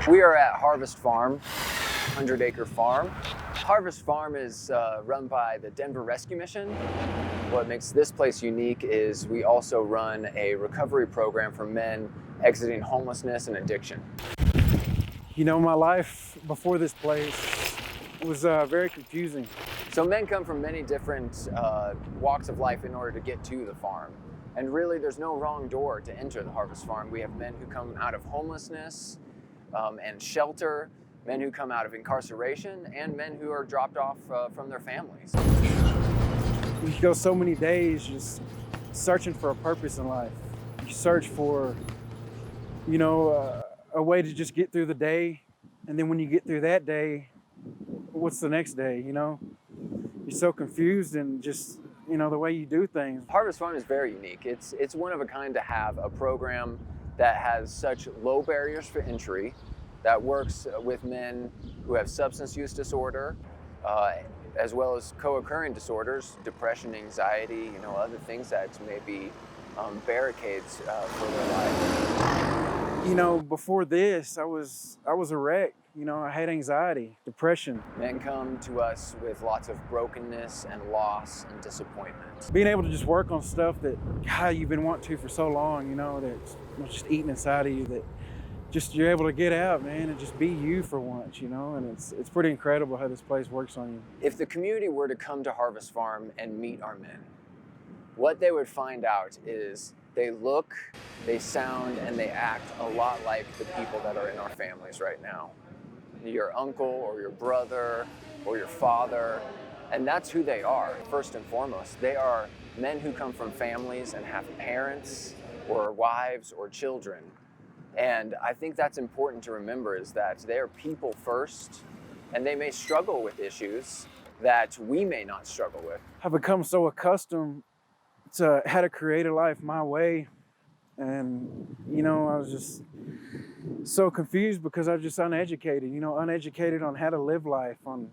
We are at Harvest Farm, 100-acre farm. Harvest Farm is run by the Denver Rescue Mission. What makes this place unique is we also run a recovery program for men exiting homelessness and addiction. You know, my life before this place was very confusing. So men come from many different walks of life in order to get to the farm. And really, there's no wrong door to enter the Harvest Farm. We have men who come out of homelessness and shelter, men who come out of incarceration, and men who are dropped off from their families. You go so many days just searching for a purpose in life. You search for, a way to just get through the day. And then when you get through that day, what's the next day, You're so confused and just, the way you do things. Harvest Farm is very unique. It's one of a kind to have a program that has such low barriers for entry, that works with men who have substance use disorder, as well as co-occurring disorders, depression, anxiety, other things that may be barricades for their life. Before this, I was a wreck. I had anxiety, depression. Men come to us with lots of brokenness and loss and disappointment. Being able to just work on stuff that, God, you've been wanting to for so long, that's just eating inside of you, that just you're able to get out, man, and just be you for once, and it's pretty incredible how this place works on you. If the community were to come to Harvest Farm and meet our men, what they would find out is they look, they sound, and they act a lot like the people that are in our families right now. Your uncle or your brother or your father, and that's who they are, first and foremost. They are men who come from families and have parents or wives or children. And I think that's important to remember, is that they are people first, and they may struggle with issues that we may not struggle with. I've become so accustomed to how to create a life my way. And, I was just so confused because I was just uneducated, uneducated on how to live life, on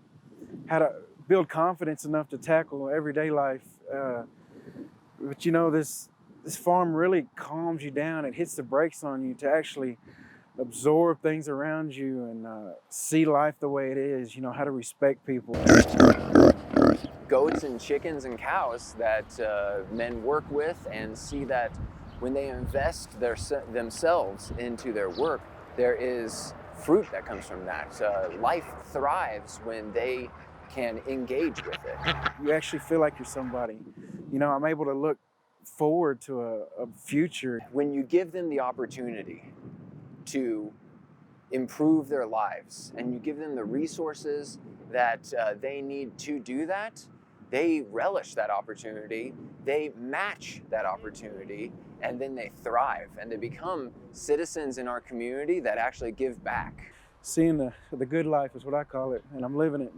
how to build confidence enough to tackle everyday life. But this farm really calms you down. It hits the brakes on you to actually absorb things around you and see life the way it is, how to respect people. Goats and chickens and cows that men work with, and see that when they invest themselves into their work, there is fruit that comes from that. Life thrives when they can engage with it. You actually feel like you're somebody. I'm able to look forward to a future. When you give them the opportunity to improve their lives, and you give them the resources that they need to do that, they relish that opportunity, they match that opportunity, and then they thrive, and they become citizens in our community that actually give back. Seeing the good life is what I call it, and I'm living it.